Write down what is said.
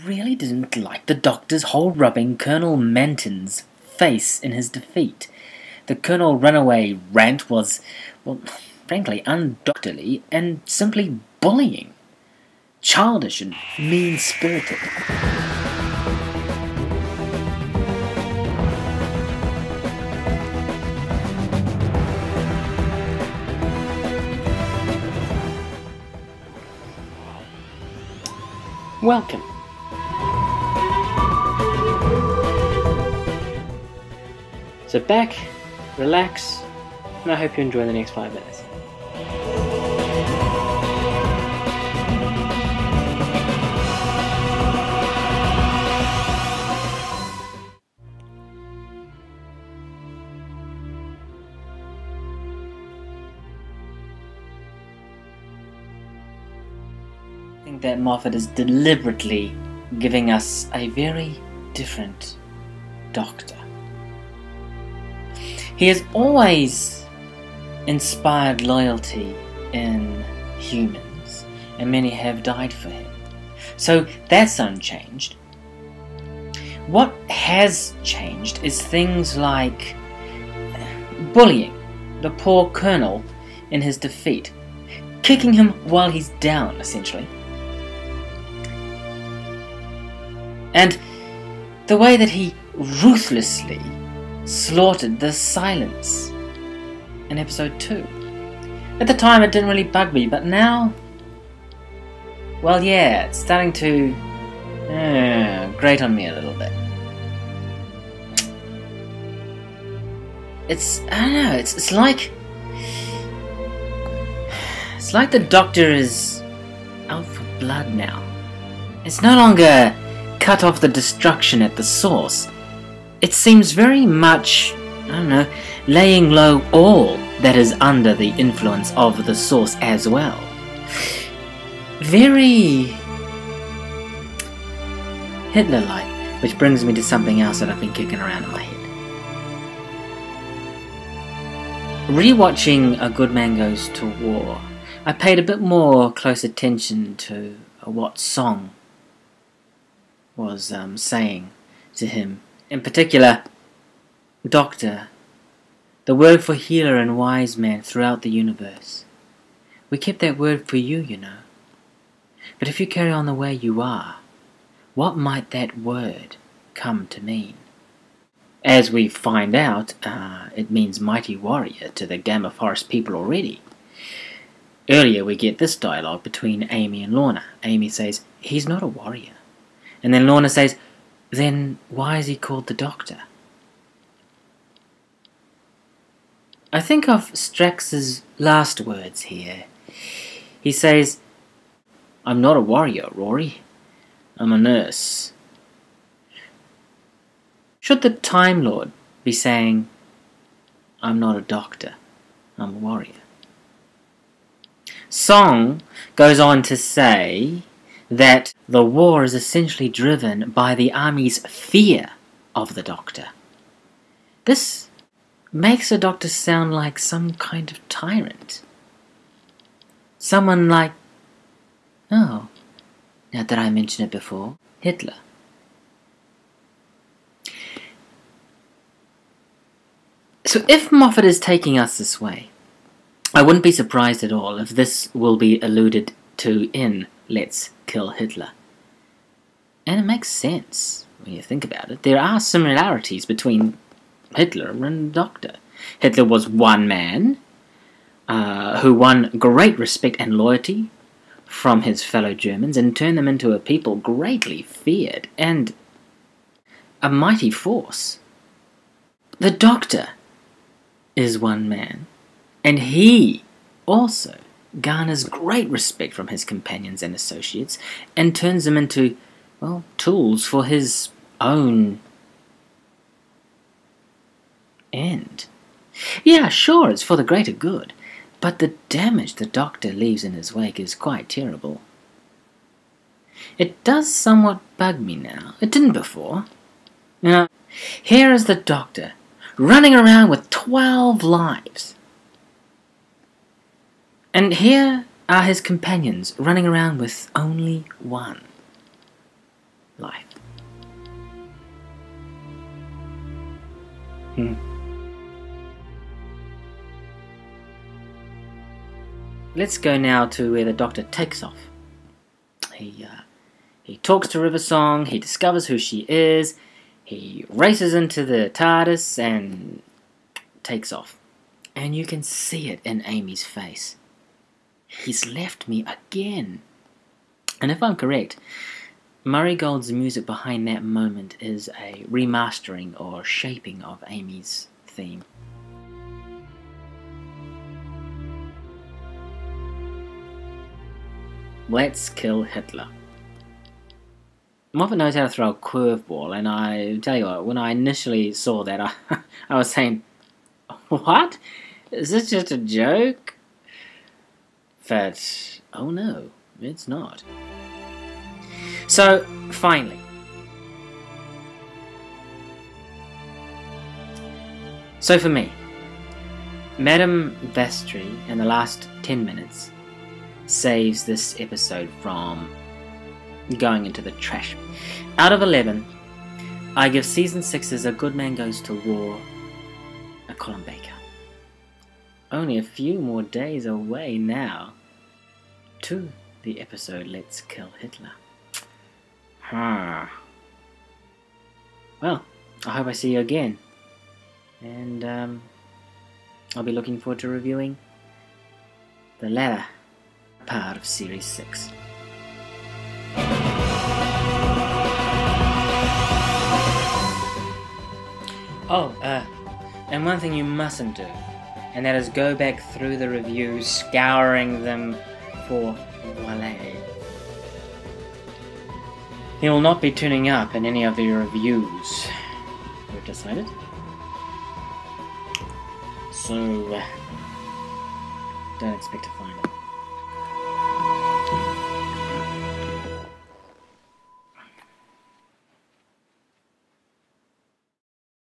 really didn't like the Doctor's whole rubbing Colonel Menton's face in his defeat. The Colonel Runaway rant was, well, frankly, undoctorly and simply bullying. Childish and mean-spirited. Welcome. Sit back, relax, and I hope you enjoy the next 5 minutes. I think that Moffat is deliberately giving us a very different Doctor. He has always inspired loyalty in humans, and many have died for him. So that's unchanged. What has changed is things like bullying the poor Colonel in his defeat, kicking him while he's down, essentially. And the way that he ruthlessly slaughtered the Silence in episode 2. At the time it didn't really bug me, but now, well, yeah, it's starting to grate on me a little bit. I don't know, it's like the Doctor is out for blood now. It's no longer cut off the destruction at the source. It seems very much, I don't know, laying low all that is under the influence of the source as well. Very Hitler-like, which brings me to something else that I've been kicking around in my head. Rewatching A Good Man Goes to War, I paid a bit more close attention to what Song was saying to him. In particular, Doctor, the word for healer and wise man throughout the universe. We kept that word for you, you know. But if you carry on the way you are, what might that word come to mean? As we find out, it means mighty warrior to the Gamma Forest people already. Earlier we get this dialogue between Amy and Lorna. Amy says, he's not a warrior. And then Lorna says, then why is he called the Doctor? I think of Strax's last words here. He says, I'm not a warrior, Rory. I'm a nurse. Should the Time Lord be saying, I'm not a doctor, I'm a warrior? Song goes on to say that the war is essentially driven by the army's fear of the Doctor. This makes the Doctor sound like some kind of tyrant. Someone like, oh, now that I mentioned it before, Hitler. So if Moffat is taking us this way, I wouldn't be surprised at all if this will be alluded to in Let's Kill Hitler. And it makes sense when you think about it. There are similarities between Hitler and the Doctor. Hitler was one man who won great respect and loyalty from his fellow Germans and turned them into a people greatly feared and a mighty force. The Doctor is one man, and he also garners great respect from his companions and associates and turns them into, well, tools for his own end. Yeah, sure, it's for the greater good, but the damage the Doctor leaves in his wake is quite terrible. It does somewhat bug me now. It didn't before. You know, here is the Doctor running around with 12 lives. And here are his companions running around with only one. life. Let's go now to where the Doctor takes off. He talks to River Song, he discovers who she is, he races into the TARDIS and takes off. And you can see it in Amy's face. He's left me again. And if I'm correct, Murray Gold's music behind that moment is a remastering or shaping of Amy's theme. Let's kill Hitler. Moffat knows how to throw a curveball, and I tell you what, when I initially saw that, I was saying, what? Is this just a joke? But, oh no, it's not. So, finally. So for me, Madame Vestry in the last 10 minutes saves this episode from going into the trash. Out of 11, I give Season 6's A Good Man Goes to War a Colin Baker. Only a few more days away now to the episode Let's Kill Hitler. Well, I hope I see you again. And I'll be looking forward to reviewing the latter part of Series 6. Oh, and one thing you mustn't do, and that is go back through the reviews, scouring them for Voile. He will not be tuning up in any of the reviews, we've decided. So, don't expect to find him.